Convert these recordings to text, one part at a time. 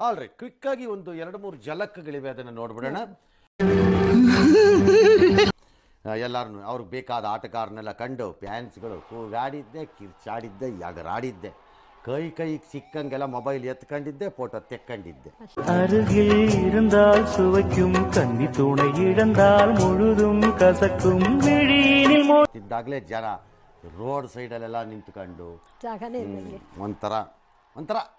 All right, quick ಆಗಿ ಒಂದು 2-3 ಝಲಕ್ಗಳಿವೆ, ಅದನ್ನು ನೋಡ್ಬಿಡೋಣ. ಎಲ್ಲರೂ ಅವ್ರಿಗೆ ಬೇಕಾದ ಆಟಗಾರನೆಲ್ಲ ಕಂಡು ಫ್ಯಾನ್ಸ್ಗಳು ಕೂಗಾಡಿದ್ದೆ, ಕಿರ್ಚಾಡಿದ್ದೆ, ಯಾಗರಾಡಿದ್ದೆ, ಕೈಗೆ ಸಿಕ್ಕಂಗೆಲ್ಲ ಮೊಬೈಲ್ ಎತ್ಕೊಂಡಿದ್ದೆ, ಫೋಟೋ ತೆಕ್ಕೊಂಡಿದ್ದೆ. அருகில் இருந்தால் சுவைக்கும் கன்னி துணை இழந்தால் முழுதும் கசக்கும் விழியினில் ಇದ್ದಾಗಲೇ ಜನ ರೋಡ್ ಸೈಡಲ್ಲೆಲ್ಲ ನಿಂತ್ಕೊಂಡು ಒಂಥರ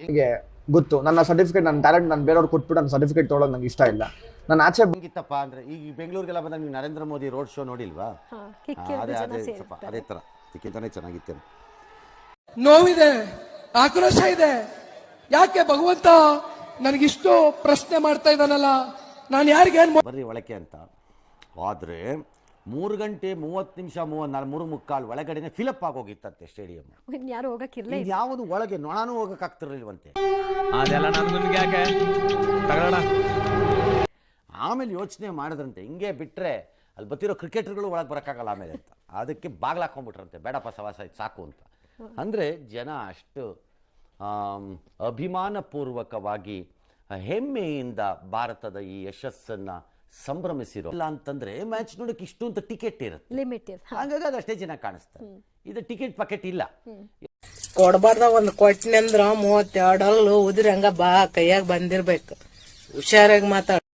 ಹೀಗೆ ಗೊತ್ತು. ನನ್ನ ಸರ್ಟಿಫಿಕೇಟ್, ನನ್ನ ಟ್ಯಾಲೆಂಟ್ ನಾನು ಬೇರೆಯವ್ರು ಕೊಟ್ಬಿಟ್ಟು ನನ್ನ ಸರ್ಟಿಫಿಕೇಟ್ ತೊಗೊಳೋದು ನಂಗೆ ಇಷ್ಟ ಇಲ್ಲ. ನಾನು ಆಚೆ ಬಂಗಿತ್ತಪ್ಪ ಅಂದರೆ ಈಗ ಬೆಂಗಳೂರಿಗೆಲ್ಲ ಬಂದಾಗ ನೀವು ನರೇಂದ್ರ ಮೋದಿ ರೋಡ್ ಶೋ ನೋಡಿಲ್ವಾ? ಅದೇ ಸ್ವಲ್ಪ ಅದೇ ಥರ ಇದಕ್ಕಿಂತಲೇ ಚೆನ್ನಾಗಿತ್ತೇನೆ. ನೋವಿದೆ, ಆಕ್ರೋಶ ಇದೆ. ಯಾಕೆ ಭಗವಂತ ನನಗಿಷ್ಟು ಪ್ರಶ್ನೆ ಮಾಡ್ತಾ ಇದ್ದಾನಲ್ಲ, ನಾನು ಯಾರಿಗೆ ಬರ್ರಿ ಒಳಕ್ಕೆ ಅಂತ. ಆದರೆ 3 ಗಂಟೆ 30 ನಿಮಿಷ 3:45 ಒಳಗಡೆನೆ ಫಿಲಪ್ ಆಗೋಗಿತ್ತಂತೆ ಸ್ಟೇಡಿಯಂ. ಯಾರು ಹೋಗಕ್ಕಿರ್ಲೇ ಯಾವುದು ಒಳಗೆ ನೊಣಾನು ಹೋಗಕ್ಕಾಗ್ತಿರ್ಲಿಲ್ವಂತೆ. ಆಮೇಲೆ ಯೋಚನೆ ಮಾಡಿದ್ರಂತೆ, ಹಿಂಗೆ ಬಿಟ್ಟರೆ ಅಲ್ಲಿ ಬರ್ತಿರೋ ಕ್ರಿಕೆಟರ್ಗಳು ಒಳಗೆ ಬರೋಕ್ಕಾಗಲ್ಲ ಆಮೇಲೆ ಅಂತ. ಅದಕ್ಕೆ ಬಾಗ್ಲು ಹಾಕೊಂಡ್ಬಿಟ್ರಂತೆ, ಬೇಡಪ್ಪ ಸವಾಸ ಇದು ಸಾಕು ಅಂತ. ಅಂದರೆ ಜನ ಅಷ್ಟು ಅಭಿಮಾನಪೂರ್ವಕವಾಗಿ ಹೆಮ್ಮೆಯಿಂದ ಭಾರತದ ಈ ಯಶಸ್ಸನ್ನು ಸಂಭ್ರಮಿಸಿರೋ. ಇಲ್ಲ ಅಂತಂದ್ರೆ ಮ್ಯಾಚ್ ನೋಡಕ್ಕೆ ಇಷ್ಟು ಅಂತ ಟಿಕೆಟ್ ಇರುತ್ತೆ, ಲಿಮಿಟ್. ಹಾಗಾಗಿ ಅದು ಅಷ್ಟೇ ಜನ ಕಾಣಿಸ್ತಾರೆ. ಇದು ಟಿಕೆಟ್ ಪಾಕೆಟ್ ಇಲ್ಲ. ಕೊಡಬಾರ್ದ ಒಂದ್ ಕೊಟ್ಟಿನಂದ್ರ 32 ಅಲ್ಲು ಉದ್ರಿ ಹಂಗ ಬಾ ಕೈಯಾಗ ಬಂದಿರ್ಬೇಕು. ಹುಷಾರಾಗಿ ಮಾತಾಡ.